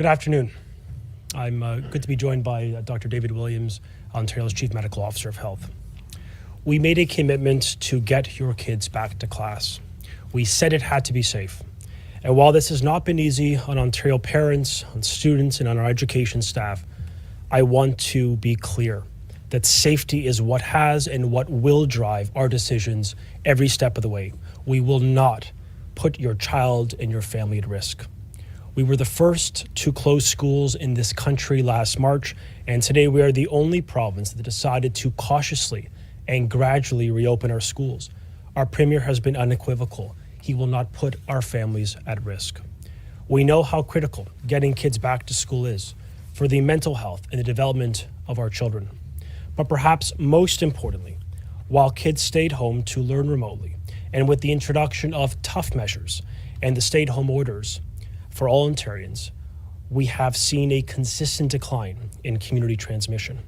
Good afternoon. I'm good to be joined by Dr. David Williams, Ontario's Chief Medical Officer of Health. We made a commitment to get your kids back to class. We said it had to be safe. And while this has not been easy on Ontario parents, on students, and on our education staff, I want to be clear that safety is what has and what will drive our decisions every step of the way. We will not put your child and your family at risk. We were the first to close schools in this country last March, and today we are the only province that decided to cautiously and gradually reopen our schools. Our Premier has been unequivocal. He will not put our families at risk. We know how critical getting kids back to school is for the mental health and the development of our children. But perhaps most importantly, while kids stayed home to learn remotely, and with the introduction of tough measures and the stay-at-home orders for all Ontarians, we have seen a consistent decline in community transmission.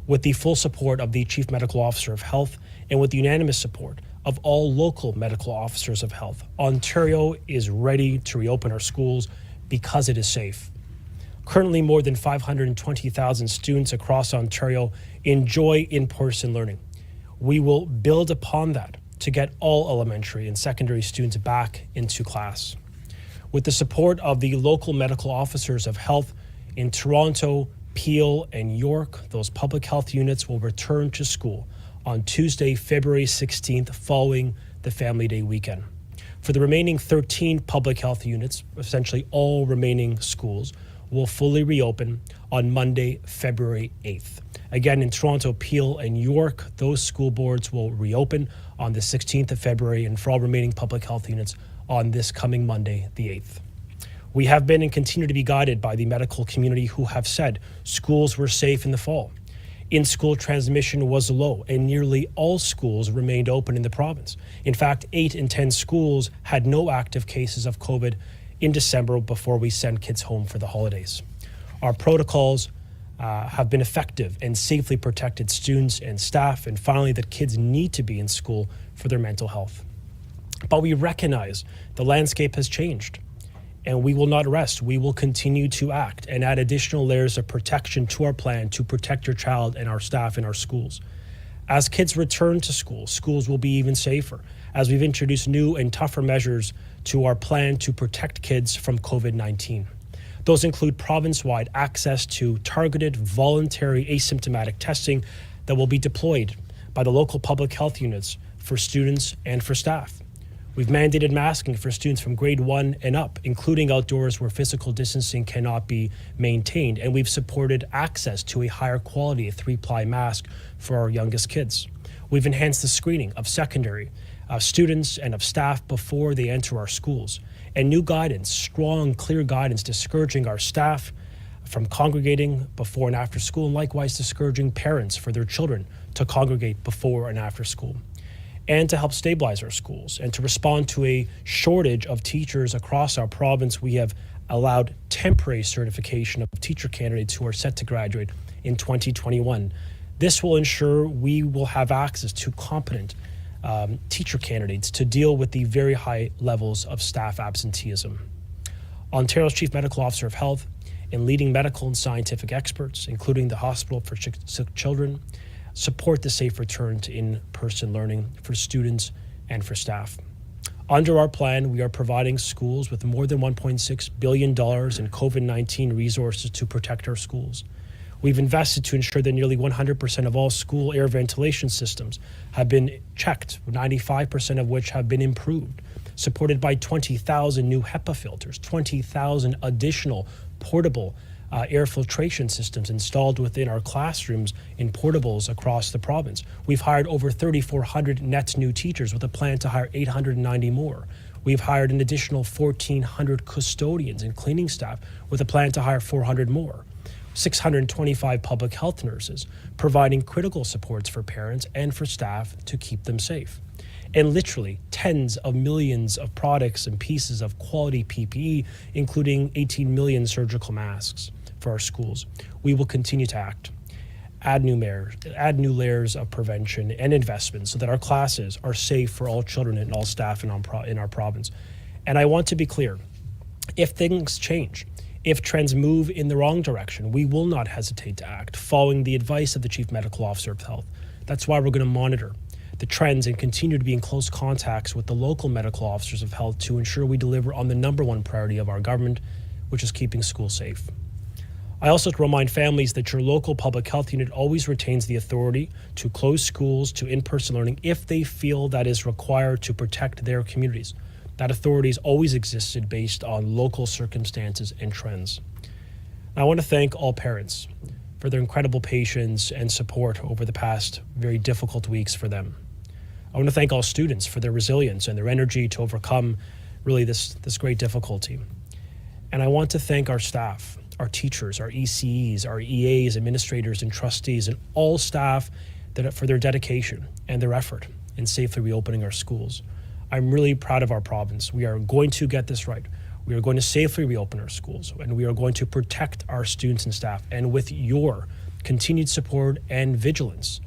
With the full support of the Chief Medical Officer of Health and with the unanimous support of all local medical officers of health, Ontario is ready to reopen our schools because it is safe. Currently, more than 520,000 students across Ontario enjoy in-person learning. We will build upon that to get all elementary and secondary students back into class. With the support of the local medical officers of health in Toronto, Peel, and York, those public health units will return to school on Tuesday, February 16th, following the Family Day weekend. For the remaining 13 public health units, essentially all remaining schools, will fully reopen on Monday, February 8th. Again, in Toronto, Peel, and York, those school boards will reopen on the 16th of February, and for all remaining public health units, on this coming Monday, the 8th. We have been and continue to be guided by the medical community who have said schools were safe in the fall. In-school transmission was low and nearly all schools remained open in the province. In fact, 8 in 10 schools had no active cases of COVID in December before we sent kids home for the holidays. Our protocols have been effective and safely protected students and staff, and finally that kids need to be in school for their mental health. But we recognize the landscape has changed, and we will not rest. We will continue to act and add additional layers of protection to our plan to protect your child and our staff in our schools. As kids return to school, schools will be even safer, as we've introduced new and tougher measures to our plan to protect kids from COVID-19. Those include province-wide access to targeted, voluntary, asymptomatic testing that will be deployed by the local public health units for students and for staff. We've mandated masking for students from grade 1 and up, including outdoors where physical distancing cannot be maintained, and we've supported access to a higher quality 3-ply mask for our youngest kids. We've enhanced the screening of secondary students and of staff before they enter our schools, and new guidance, strong, clear guidance discouraging our staff from congregating before and after school, and likewise discouraging parents for their children to congregate before and after school. And to help stabilize our schools and to respond to a shortage of teachers across our province, we have allowed temporary certification of teacher candidates who are set to graduate in 2021. This will ensure we will have access to competent teacher candidates to deal with the very high levels of staff absenteeism. Ontario's Chief Medical Officer of Health and leading medical and scientific experts, including the Hospital for Sick Children, support the safe return to in-person learning for students and for staff. Under our plan, we are providing schools with more than $1.6 billion in COVID-19 resources to protect our schools. We've invested to ensure that nearly 100% of all school air ventilation systems have been checked, 95% of which have been improved, supported by 20,000 new HEPA filters, 20,000 additional portable air filtration systems installed within our classrooms in portables across the province. We've hired over 3,400 net new teachers with a plan to hire 890 more. We've hired an additional 1,400 custodians and cleaning staff with a plan to hire 400 more. 625 public health nurses providing critical supports for parents and for staff to keep them safe. And literally tens of millions of products and pieces of quality PPE, including 18 million surgical masks for our schools. We will continue to act, add new layers of prevention and investment so that our classes are safe for all children and all staff in our province. And I want to be clear, if things change, If trends move in the wrong direction, we will not hesitate to act, following the advice of the Chief Medical Officer of Health. That's why we're going to monitor the trends and continue to be in close contacts with the local medical officers of health to ensure we deliver on the number one priority of our government, which is keeping schools safe. I also remind families that your local public health unit always retains the authority to close schools to in-person learning if they feel that is required to protect their communities. That authority has always existed based on local circumstances and trends. I want to thank all parents for their incredible patience and support over the past very difficult weeks for them. I want to thank all students for their resilience and their energy to overcome really this great difficulty. And I want to thank our staff, our teachers, our ECEs, our EAs, administrators, and trustees, and all staff for their dedication and their effort in safely reopening our schools. I'm really proud of our province. We are going to get this right. We are going to safely reopen our schools, and we are going to protect our students and staff. And with your continued support and vigilance,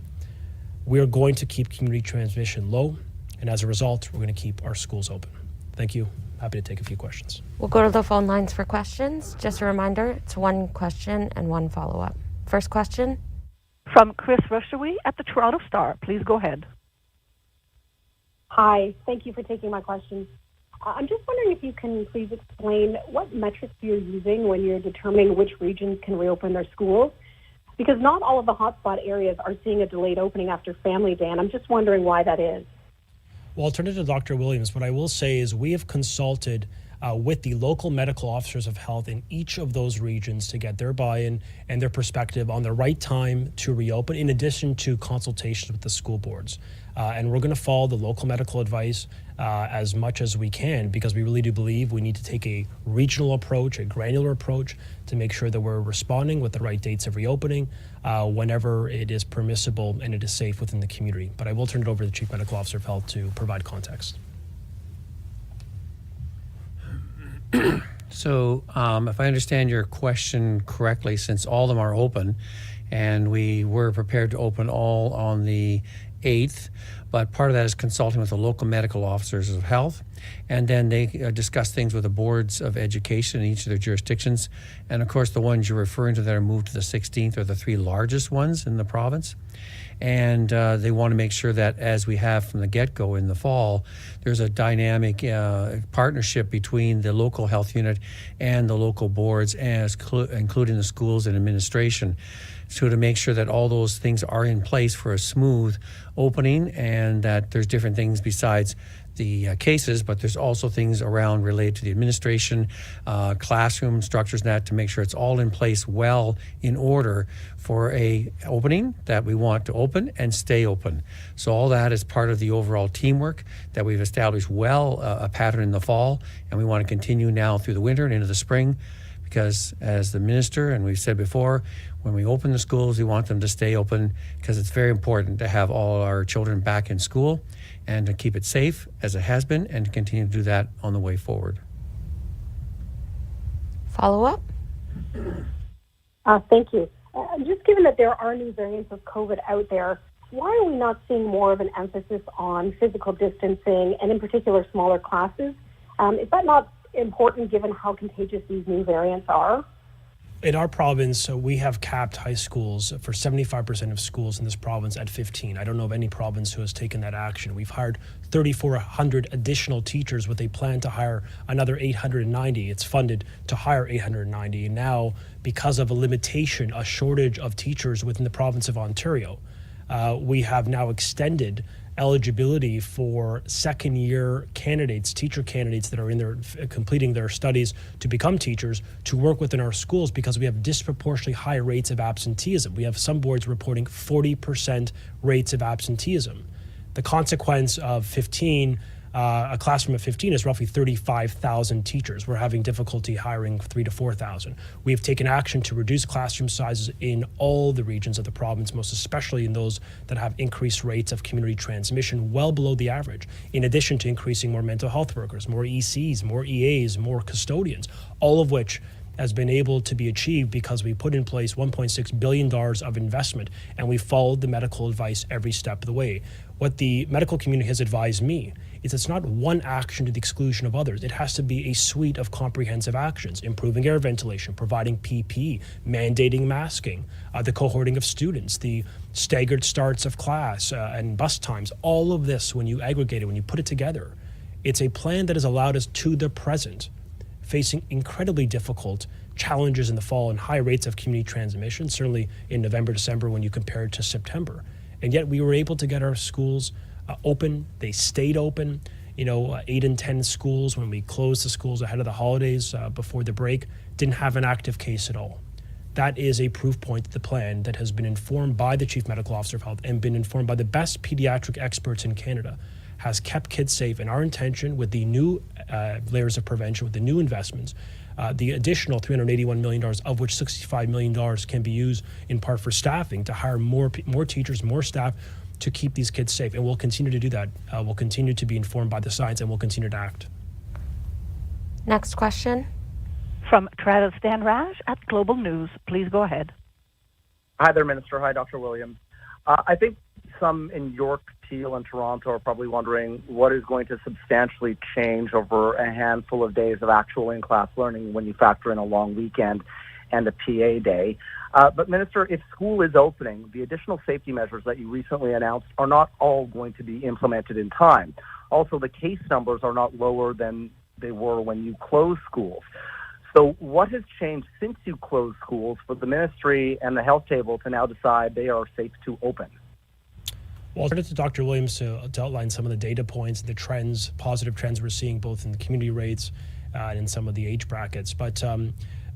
we are going to keep community transmission low, and as a result, we're going to keep our schools open. Thank you. Happy to take a few questions. We'll go to the phone lines for questions. Just a reminder, it's one question and one follow-up. First question. From Chris Rushawi at the Toronto Star. Please go ahead. Hi, thank you for taking my question. I'm just wondering if you can please explain what metrics you're using when you're determining which regions can reopen their schools, because not all of the hotspot areas are seeing a delayed opening after Family Day, and I'm just wondering why that is. Well, I'll turn it to Dr. Williams. What I will say is we have consulted with the local medical officers of health in each of those regions to get their buy-in and their perspective on the right time to reopen, in addition to consultations with the school boards. And we're going to follow the local medical advice as much as we can, because we really do believe we need to take a regional approach, a granular approach, to make sure that we're responding with the right dates of reopening whenever it is permissible and it is safe within the community. But I will turn it over to the Chief Medical Officer of Health to provide context. So if I understand your question correctly, since all of them are open, and we were prepared to open all on the 8th, but part of that is consulting with the local medical officers of health, and then they discuss things with the boards of education in each of their jurisdictions. And of course, the ones you're referring to that are moved to the 16th are the three largest ones in the province. And they want to make sure that, as we have from the get-go in the fall, there's a dynamic partnership between the local health unit and the local boards, including the schools and administration, so to make sure that all those things are in place for a smooth opening, and that there's different things besides the cases, but there's also things around related to the administration, classroom structures, and that, to make sure it's all in place well in order for a opening that we want to open and stay open. So all that is part of the overall teamwork that we've established well, a pattern in the fall, and we want to continue now through the winter and into the spring, because as the minister, and we've said before, when we open the schools, we want them to stay open, because it's very important to have all our children back in school and to keep it safe as it has been, and to continue to do that on the way forward. Follow-up? Thank you. Just given that there are new variants of COVID out there, why are we not seeing more of an emphasis on physical distancing and in particular smaller classes? Is that not important given how contagious these new variants are? In our province, we have capped high schools for 75% of schools in this province at 15. I don't know of any province who has taken that action. We've hired 3,400 additional teachers with a plan to hire another 890. It's funded to hire 890. And now, because of a limitation, a shortage of teachers within the province of Ontario, we have now extended eligibility for second-year candidates, teacher candidates that are in their completing their studies to become teachers, to work within our schools, because we have disproportionately high rates of absenteeism. We have some boards reporting 40% rates of absenteeism. The consequence of 15, a classroom of 15 is roughly 35,000 teachers. We're having difficulty hiring 3,000 to 4,000. We have taken action to reduce classroom sizes in all the regions of the province, most especially in those that have increased rates of community transmission well below the average, in addition to increasing more mental health workers, more ECs, more EAs, more custodians, all of which has been able to be achieved because we put in place $1.6 billion of investment, and we followed the medical advice every step of the way. What the medical community has advised me is it's not one action to the exclusion of others. It has to be a suite of comprehensive actions: improving air ventilation, providing PPE, mandating masking, the cohorting of students, the staggered starts of class and bus times. All of this, when you aggregate it, when you put it together, it's a plan that has allowed us to the present, facing incredibly difficult challenges in the fall and high rates of community transmission, certainly in November, December, when you compare it to September. And yet we were able to get our schools open. They stayed open. 8 and 10 schools, when we closed the schools ahead of the holidays before the break, didn't have an active case at all. That is a proof point that the plan that has been informed by the Chief Medical Officer of Health and been informed by the best pediatric experts in Canada has kept kids safe. And our intention with the new layers of prevention, with the new investments, the additional $381 million, of which $65 million can be used in part for staffing, to hire more teachers, more staff to keep these kids safe. And we'll continue to do that. We'll continue to be informed by the science, and we'll continue to act. Next question. From Travis Danraj at Global News. Please go ahead. Hi there, Minister. Hi, Dr. Williams. I think some in York, Peel, and Toronto are probably wondering what is going to substantially change over a handful of days of actual in-class learning when you factor in a long weekend and a PA day. But, Minister, if school is opening, the additional safety measures that you recently announced are not all going to be implemented in time. Also, the case numbers are not lower than they were when you closed schools. So what has changed since you closed schools for the ministry and the health table to now decide they are safe to open? Well, I'll turn it to Dr. Williams to outline some of the data points, the trends, positive trends we're seeing both in the community rates and in some of the age brackets. But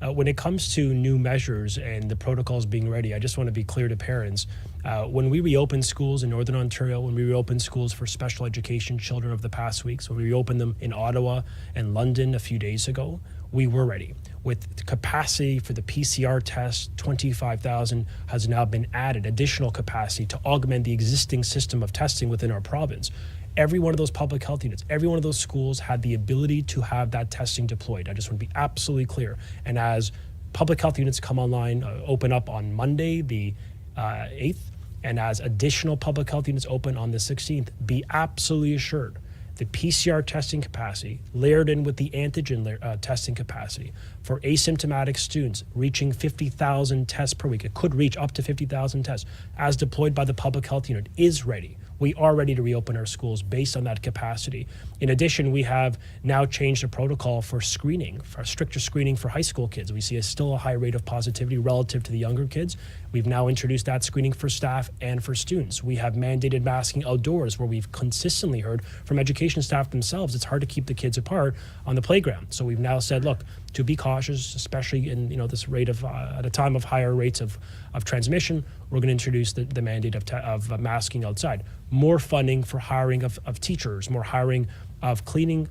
when it comes to new measures and the protocols being ready, I just want to be clear to parents. When we reopened schools in Northern Ontario, when we reopened schools for special education children over the past weeks, when we reopened them in Ottawa and London a few days ago, we were ready. With capacity for the PCR test, 25,000 has now been added, additional capacity to augment the existing system of testing within our province. Every one of those public health units, every one of those schools had the ability to have that testing deployed. I just want to be absolutely clear. And as public health units come online, open up on Monday, the 8th, and as additional public health units open on the 16th, be absolutely assured the PCR testing capacity layered in with the antigen testing capacity for asymptomatic students reaching 50,000 tests per week. It could reach up to 50,000 tests as deployed by the public health unit is ready. We are ready to reopen our schools based on that capacity. In addition, we have now changed the protocol for screening, for stricter screening for high school kids. We see still a high rate of positivity relative to the younger kids. We've now introduced that screening for staff and for students. We have mandated masking outdoors, where we've consistently heard from education staff themselves it's hard to keep the kids apart on the playground. So we've now said, look, to be cautious, especially in this rate of at a time of higher rates of transmission, we're going to introduce the mandate of masking outside. More funding for hiring of teachers, more hiring of cleaning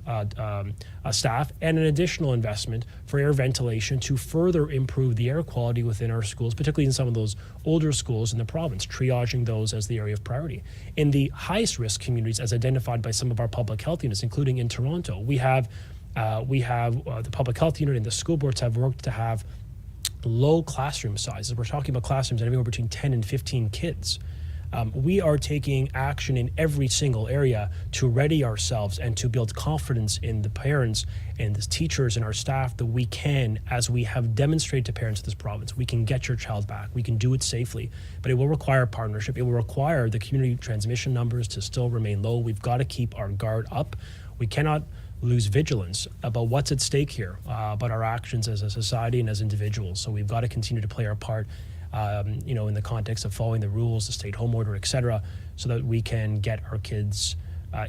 staff, and an additional investment for air ventilation to further improve the air quality within our schools, particularly in some of those older schools in the province, triaging those as the area of priority. In the highest risk communities, as identified by some of our public health units, including in Toronto, we have the public health unit and the school boards have worked to have low classroom sizes. We're talking about classrooms that have anywhere between 10 and 15 kids. We are taking action in every single area to ready ourselves and to build confidence in the parents and the teachers and our staff that we can, as we have demonstrated to parents of this province, we can get your child back. We can do it safely, but it will require partnership. It will require the community transmission numbers to still remain low. We've got to keep our guard up. We cannot lose vigilance about what's at stake here, but our actions as a society and as individuals. So we've got to continue to play our part, in the context of following the rules, the state home order, et cetera, so that we can get our kids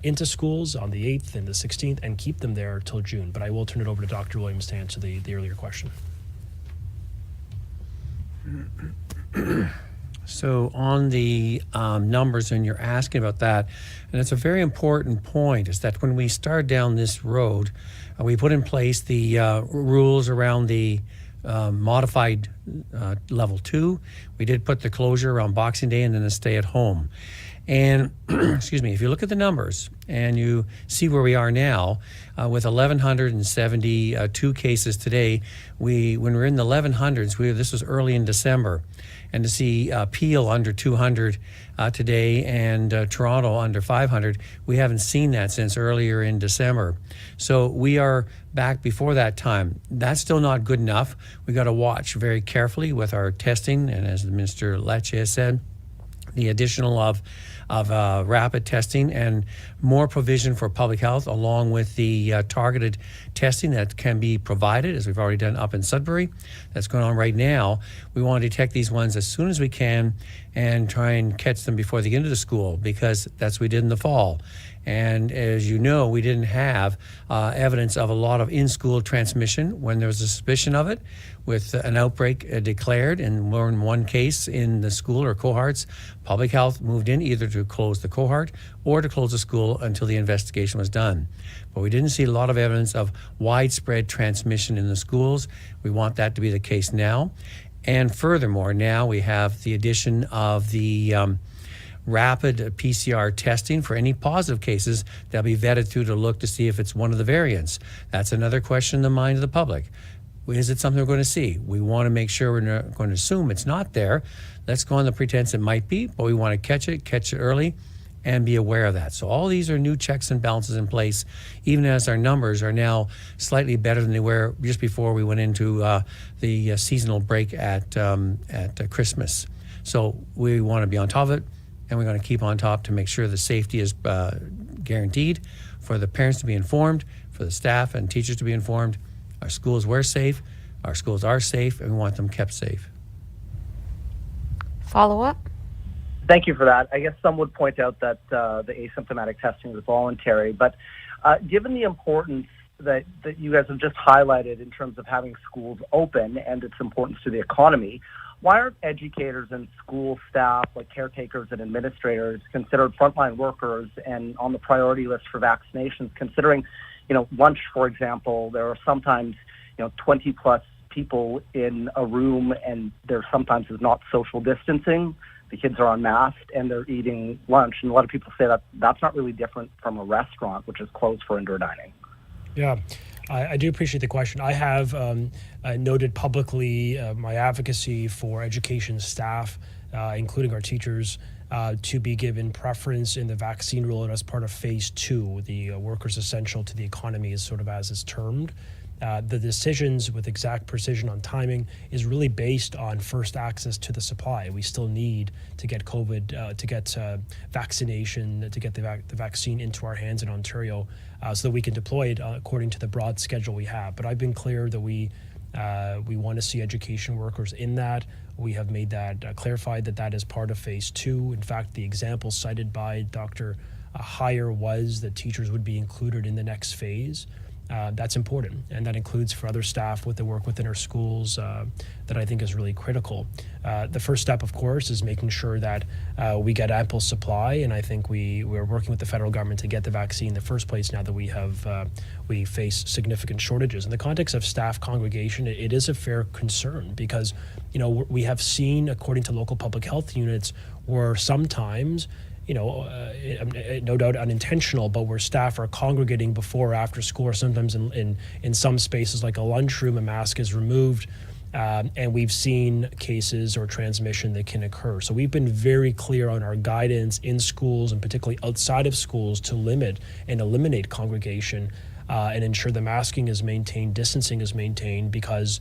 into schools on the 8th and the 16th and keep them there till June. But I will turn it over to Dr. Williams to answer the earlier question. So on the numbers, and you're asking about that, and it's a very important point, is that when we start down this road, we put in place the rules around the modified level 2. We did put the closure around Boxing Day and then the stay at home. And excuse me, if you look at the numbers and you see where we are now with 1,172 cases today, when we're in the 1100s, this was early in December, and to see Peel under 200 today and Toronto under 500, we haven't seen that since earlier in December. So we are back before that time. That's still not good enough. We got to watch very carefully with our testing, and as Minister Lecce has said, the additional of rapid testing and more provision for public health, along with the targeted testing that can be provided, as we've already done up in Sudbury. That's going on right now. We want to detect these ones as soon as we can and try and catch them before they get into the school, because that's what we did in the fall. And as you know, we didn't have evidence of a lot of in-school transmission when there was a suspicion of it, with an outbreak declared, and we're in one case in the school or cohorts. Public health moved in either to close the cohort or to close the school until the investigation was done. But we didn't see a lot of evidence of widespread transmission in the schools. We want that to be the case now. And furthermore, now we have the addition of the rapid PCR testing for any positive cases that'll be vetted through to look to see if it's one of the variants. That's another question in the mind of the public. Is it something we're going to see? We want to make sure we're not going to assume it's not there. Let's go on the pretense it might be, but we want to catch it early, and be aware of that. So all these are new checks and balances in place, even as our numbers are now slightly better than they were just before we went into the seasonal break at Christmas. So we want to be on top of it, and we're going to keep on top to make sure the safety is guaranteed, for the parents to be informed, for the staff and teachers to be informed. Our schools were safe, our schools are safe, and we want them kept safe. Follow up? Thank you for that. I guess some would point out that the asymptomatic testing is voluntary, but given the importance that you guys have just highlighted in terms of having schools open and its importance to the economy, why aren't educators and school staff, like caretakers and administrators, considered frontline workers and on the priority list for vaccinations, considering, lunch, for example, there are sometimes, 20 plus people in a room, and there sometimes is not social distancing. The kids are unmasked and they're eating lunch. And a lot of people say that that's not really different from a restaurant, which is closed for indoor dining. Yeah, I do appreciate the question. I have noted publicly my advocacy for education staff, including our teachers, to be given preference in the vaccine rollout as part of phase 2, the workers essential to the economy, is sort of as it's termed. The decisions with exact precision on timing is really based on first access to the supply. We still need to get vaccination, to get the vaccine into our hands in Ontario, so that we can deploy it according to the broad schedule we have. But I've been clear that we want to see education workers in that. We have made that clarified that is part of phase 2. In fact, the example cited by Dr. Heyer was that teachers would be included in the next phase. That's important, and that includes for other staff with the work within our schools that I think is really critical. The first step, of course, is making sure that we get ample supply, and I think we're working with the federal government to get the vaccine in the first place now that we face significant shortages. In the context of staff congregation, it is a fair concern because, we have seen, according to local public health units, where sometimes no doubt unintentional, but where staff are congregating before or after school, or sometimes in some spaces like a lunchroom, a mask is removed, and we've seen cases or transmission that can occur. So we've been very clear on our guidance in schools, and particularly outside of schools, to limit and eliminate congregation and ensure the masking is maintained, distancing is maintained, because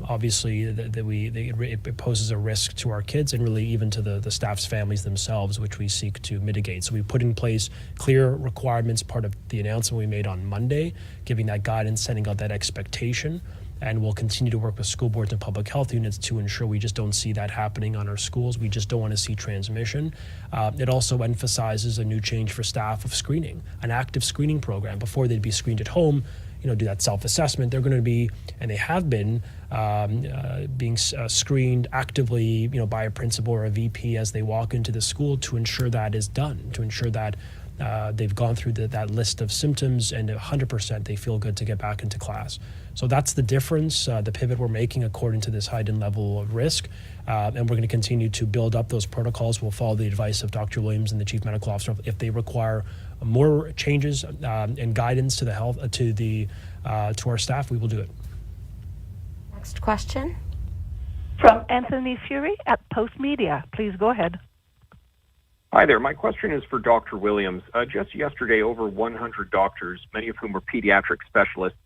obviously it poses a risk to our kids and really even to the staff's families themselves, which we seek to mitigate. So we put in place clear requirements, part of the announcement we made on Monday, giving that guidance, sending out that expectation, and we'll continue to work with school boards and public health units to ensure we just don't see that happening on our schools. We just don't want to see transmission. It also emphasizes a new change for staff of screening, an active screening program. Before they'd be screened at home, do that self-assessment. They're going to be, and they have been, being screened actively, by a principal or a VP as they walk into the school, to ensure that is done, to ensure that They've gone through that list of symptoms, and 100% they feel good to get back into class. So that's the difference, the pivot we're making according to this heightened level of risk. And we're going to continue to build up those protocols. We'll follow the advice of Dr. Williams and the Chief Medical Officer. If they require more changes and guidance to the health to our staff, we will do it. Next question. From Anthony Fury at Post Media. Please go ahead. Hi there. My question is for Dr. Williams. Just yesterday, over 100 doctors, many of whom were pediatric specialists,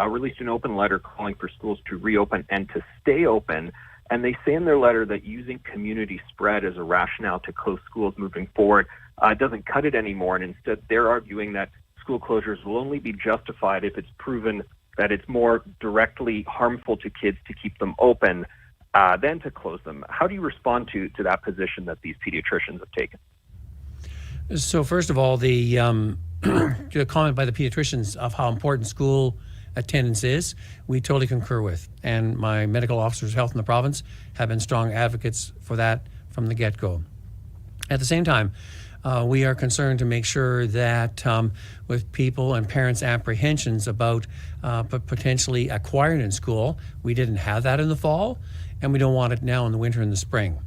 released an open letter calling for schools to reopen and to stay open. And they say in their letter that using community spread as a rationale to close schools moving forward doesn't cut it anymore. And instead, they're arguing that school closures will only be justified if it's proven that it's more directly harmful to kids to keep them open than to close them. How do you respond to that position that these pediatricians have taken? So first of all, the comment by the pediatricians of how important school attendance is, we totally concur with. And my medical officers of health in the province have been strong advocates for that from the get-go. At the same time, we are concerned to make sure that with people and parents' apprehensions about potentially acquiring in school, we didn't have that in the fall, and we don't want it now in the winter and the spring.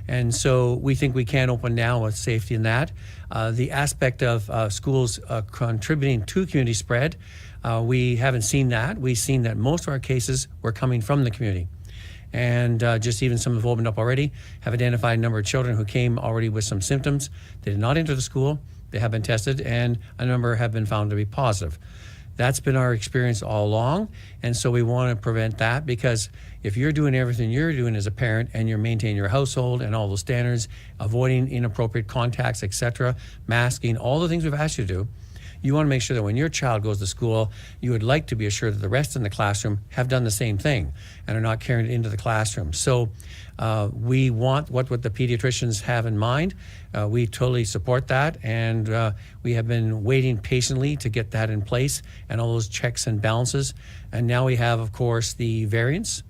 And so we think we can open now with safety in that. The aspect of schools contributing to community spread, we haven't seen that. We've seen that most of our cases were coming from the community. And just even some have opened up already, have identified a number of children who came already with some symptoms. They did not enter the school. They have been tested, and a number have been found to be positive. That's been our experience all along, and so we want to prevent that, because if you're doing everything you're doing as a parent and you're maintaining your household and all those standards, avoiding inappropriate contacts, etc., masking, all the things we've asked you to do, you want to make sure that when your child goes to school, you would like to be assured that the rest in the classroom have done the same thing and are not carrying it into the classroom. So we want what the pediatricians have in mind. We totally support that, and we have been waiting patiently to get that in place and all those checks and balances. And now we have, of course, the variants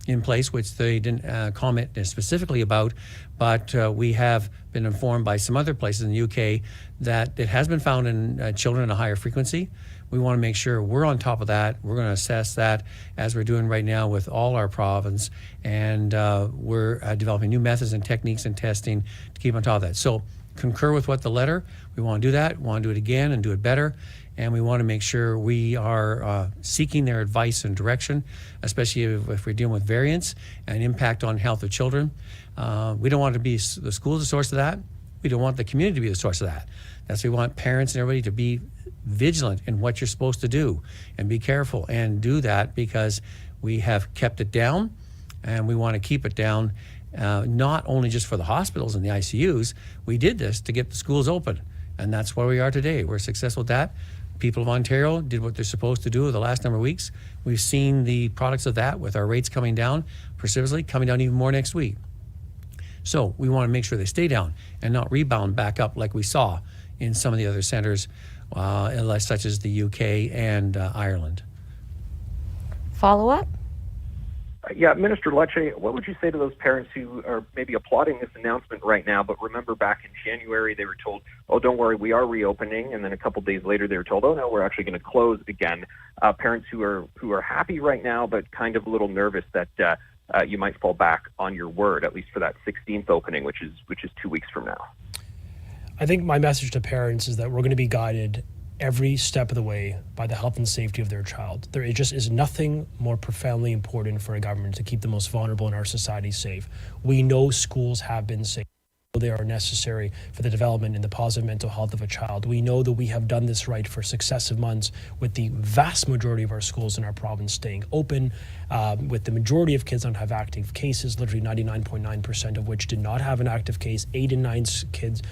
in place, which they didn't comment specifically about, but we have been informed by some other places in the UK that it has been found in children at a higher frequency. We want to make sure we're on top of that. We're going to assess that as we're doing right now with all our province, and we're developing new methods and techniques and testing to keep on top of that. So concur with what the letter, we want to do that, we want to do it again and do it better. And we want to make sure we are seeking their advice and direction, especially if we're dealing with variants and impact on health of children. We don't want to be the school the source of that. We don't want the community to be the source of that. That's why we want parents and everybody to be vigilant in what you're supposed to do and be careful and do that, because we have kept it down and we want to keep it down, not only just for the hospitals and the ICUs. We did this to get the schools open, and that's where we are today. We're successful at that. People of Ontario did what they're supposed to do the last number of weeks. We've seen the products of that with our rates coming down precipitously, coming down even more next week. So we want to make sure they stay down and not rebound back up like we saw in some of the other centres, such as the UK and Ireland. Follow-up? Yeah, Minister Lecce, what would you say to those parents who are maybe applauding this announcement right now, but remember back in January they were told, oh, don't worry, we are reopening, and then a couple days later they were told, oh, no, we're actually going to close again. Parents who are happy right now, but kind of a little nervous that you might fall back on your word, at least for that 16th opening, which is 2 weeks from now. I think my message to parents is that we're going to be guided every step of the way by the health and safety of their child. There just is nothing more profoundly important for a government to keep the most vulnerable in our society safe. We know schools have been safe. They are necessary for the development and the positive mental health of a child. We know that we have done this right for successive months with the vast majority of our schools in our province staying open, with the majority of kids not have active cases, literally 99.9% of which did not have an active case. 8 in 9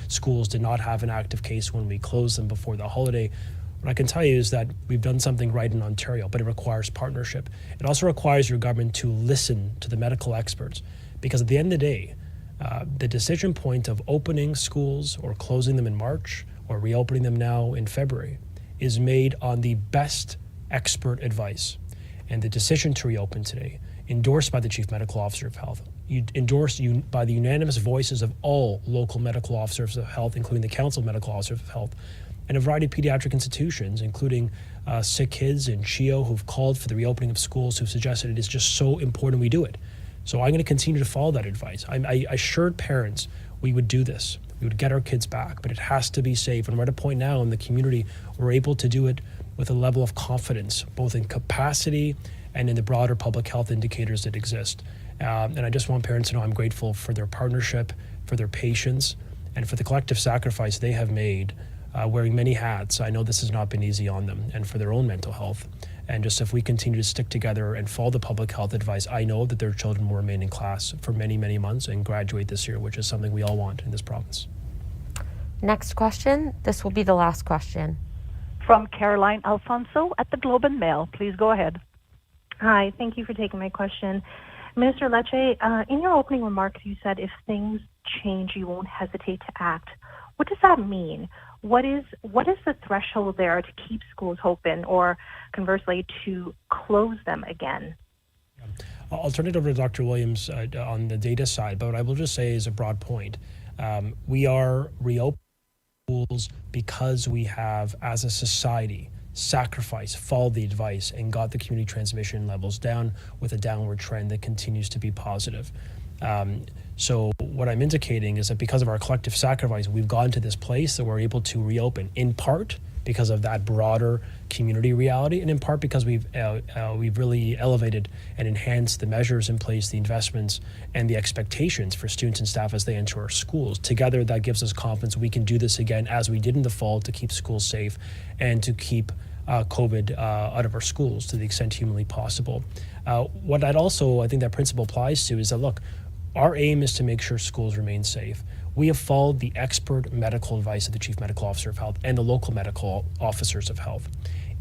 schools did not have an active case when we closed them before the holiday. What I can tell you is that we've done something right in Ontario, but it requires partnership. It also requires your government to listen to the medical experts, because at the end of the day, the decision point of opening schools or closing them in March or reopening them now in February is made on the best expert advice. And the decision to reopen today, endorsed by the Chief Medical Officer of Health, endorsed by the unanimous voices of all local medical officers of health, including the Council of Medical Officers of Health, and a variety of pediatric institutions, including Sick Kids and CHEO, who've called for the reopening of schools, who've suggested it is just so important we do it. So I'm going to continue to follow that advice. I assured parents we would do this. We would get our kids back, but it has to be safe. And we're at a point now in the community we're able to do it with a level of confidence, both in capacity and in the broader public health indicators that exist. And I just want parents to know I'm grateful for their partnership, for their patience, and for the collective sacrifice they have made, wearing many hats. I know this has not been easy on them, and for their own mental health. And just if we continue to stick together and follow the public health advice, I know that their children will remain in class for many, many months and graduate this year, which is something we all want in this province. Next question. This will be the last question. From Caroline Alfonso at the Globe and Mail. Please go ahead. Hi, thank you for taking my question. Minister Lecce, in your opening remarks, you said if things change, you won't hesitate to act. What does that mean? What is the threshold there to keep schools open, or conversely, to close them again? I'll turn it over to Dr. Williams on the data side, but what I will just say is a broad point. We are reopening schools because we have, as a society, sacrificed, followed the advice, and got the community transmission levels down with a downward trend that continues to be positive. So what I'm indicating is that because of our collective sacrifice, we've gotten to this place that we're able to reopen, in part because of that broader community reality, and in part because we've really elevated and enhanced the measures in place, the investments, and the expectations for students and staff as they enter our schools. Together, that gives us confidence we can do this again as we did in the fall to keep schools safe and to keep COVID out of our schools to the extent humanly possible. What that also, I think that principle applies to is that, look, our aim is to make sure schools remain safe. We have followed the expert medical advice of the Chief Medical Officer of Health and the local medical officers of health.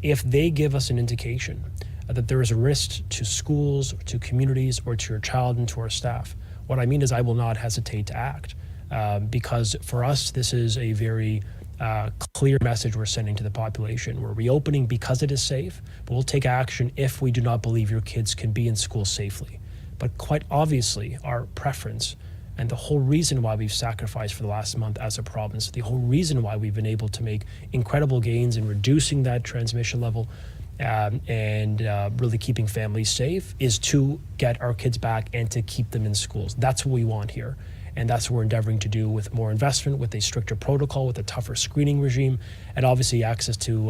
If they give us an indication that there is a risk to schools, to communities, or to your child and to our staff, what I mean is I will not hesitate to act, because for us, this is a very clear message we're sending to the population. We're reopening because it is safe, but we'll take action if we do not believe your kids can be in school safely. But quite obviously, our preference and the whole reason why we've sacrificed for the last month as a province, the whole reason why we've been able to make incredible gains in reducing that transmission level and really keeping families safe, is to get our kids back and to keep them in schools. That's what we want here. And that's what we're endeavoring to do with more investment, with a stricter protocol, with a tougher screening regime, and obviously access to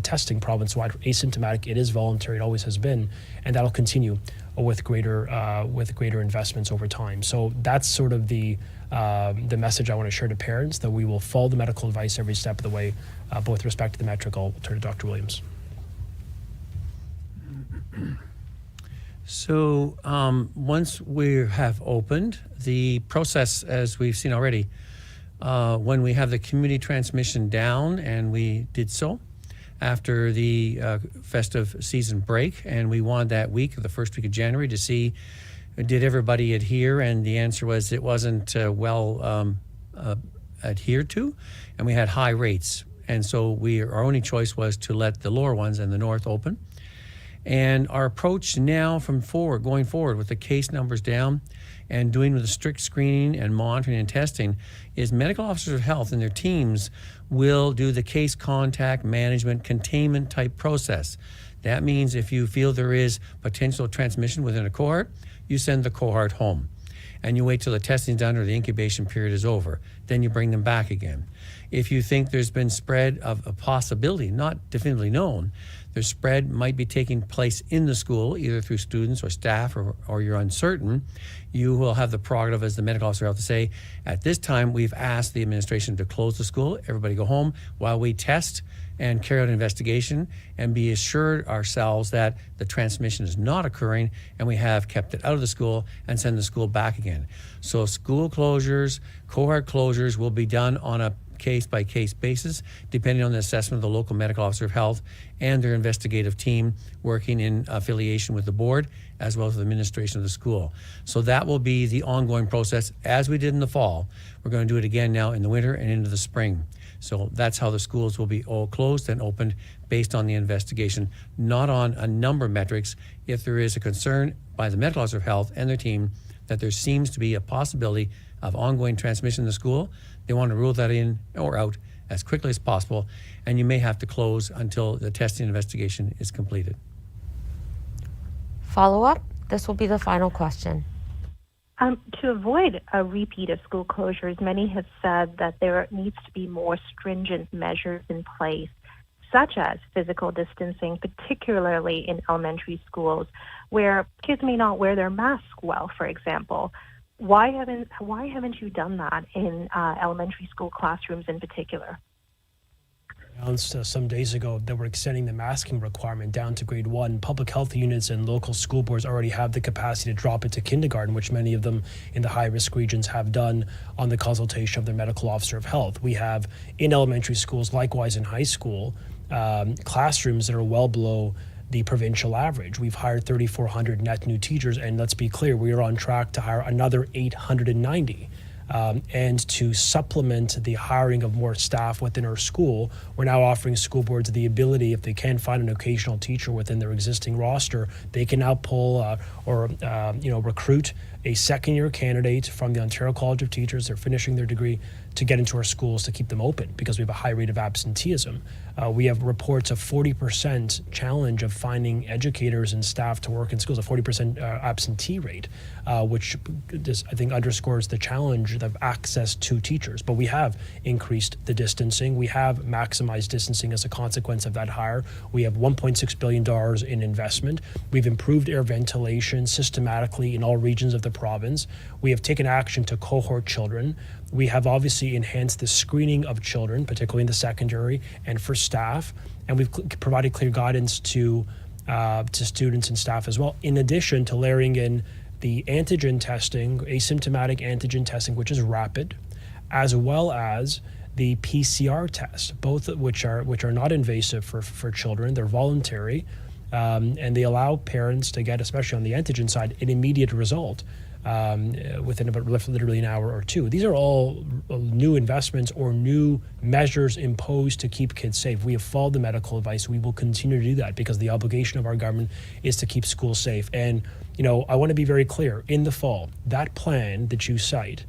testing province-wide. Asymptomatic, it is voluntary, it always has been, and that'll continue with greater investments over time. So that's sort of the message I want to share to parents, that we will follow the medical advice every step of the way, both with respect to the metric. I'll turn to Dr. Williams. So once we have opened, the process, as we've seen already, when we have the community transmission down, and we did so after the festive season break, and we wanted that week, the first week of January, to see did everybody adhere, and the answer was it wasn't well adhered to, and we had high rates. And so our only choice was to let the lower ones and the north open. And our approach now going forward with the case numbers down and doing with the strict screening and monitoring and testing is medical officers of health and their teams will do the case contact management containment type process. That means if you feel there is potential transmission within a cohort, you send the cohort home and you wait till the testing's done or the incubation period is over. Then you bring them back again. If you think there's been spread of a possibility, not definitively known, the spread might be taking place in the school, either through students or staff, or you're uncertain, you will have the prerogative as the medical officer to say, at this time, we've asked the administration to close the school, everybody go home, while we test and carry out an investigation and be assured ourselves that the transmission is not occurring and we have kept it out of the school and send the school back again. So school closures, cohort closures will be done on a case-by-case basis, depending on the assessment of the local medical officer of health and their investigative team working in affiliation with the board, as well as the administration of the school. So that will be the ongoing process, as we did in the fall. We're going to do it again now in the winter and into the spring. So that's how the schools will be all closed and opened based on the investigation, not on a number of metrics. If there is a concern by the medical officer of health and their team that there seems to be a possibility of ongoing transmission in the school, they want to rule that in or out as quickly as possible, and you may have to close until the testing investigation is completed. Follow-up, this will be the final question. To avoid a repeat of school closures, many have said that there needs to be more stringent measures in place, such as physical distancing, particularly in elementary schools, where kids may not wear their mask well, for example. Why haven't you done that in elementary school classrooms in particular? Announced some days ago that we're extending the masking requirement down to grade 1. Public health units and local school boards already have the capacity to drop it to kindergarten, which many of them in the high-risk regions have done on the consultation of their medical officer of health. We have in elementary schools, likewise in high school, classrooms that are well below the provincial average. We've hired 3,400 net new teachers, and let's be clear, we are on track to hire another 890. And to supplement the hiring of more staff within our school, we're now offering school boards the ability, if they can't find an occasional teacher within their existing roster, they can now pull or recruit a second-year candidate from the Ontario College of Teachers. They're finishing their degree to get into our schools to keep them open because we have a high rate of absenteeism. We have reports of 40% challenge of finding educators and staff to work in schools, a 40% absentee rate, which I think underscores the challenge of access to teachers. But we have increased the distancing. We have maximized distancing as a consequence of that hire. We have $1.6 billion in investment. We've improved air ventilation systematically in all regions of the province. We have taken action to cohort children. We have obviously enhanced the screening of children, particularly in the secondary and for staff, and we've provided clear guidance to students and staff as well, in addition to layering in the antigen testing, asymptomatic antigen testing, which is rapid, as well as the PCR test, both of which are not invasive for children. They're voluntary, and they allow parents to get, especially on the antigen side, an immediate result within about literally an hour or two. These are all new investments or new measures imposed to keep kids safe. We have followed the medical advice. We will continue to do that because the obligation of our government is to keep schools safe. And, I want to be very clear. In the fall, that plan that you cite,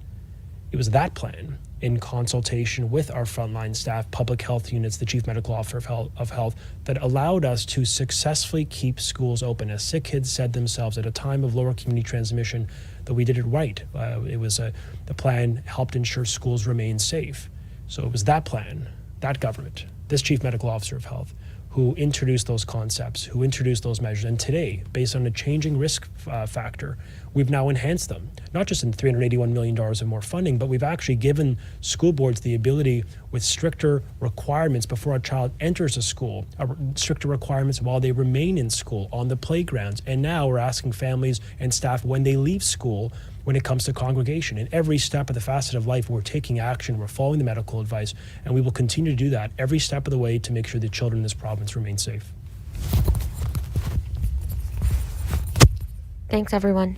it was that plan in consultation with our frontline staff, public health units, the chief medical officer of health, that allowed us to successfully keep schools open. As sick kids said themselves, at a time of lower community transmission, that we did it right. The plan helped ensure schools remain safe. So it was that plan, that government, this chief medical officer of health, who introduced those concepts, who introduced those measures. And today, based on a changing risk factor, we've now enhanced them, not just in $381 million of more funding, but we've actually given school boards the ability with stricter requirements before a child enters a school, stricter requirements while they remain in school, on the playgrounds. And now we're asking families and staff when they leave school, when it comes to congregation. In every step of the facet of life, we're taking action, we're following the medical advice, and we will continue to do that every step of the way to make sure the children in this province remain safe. Thanks, everyone.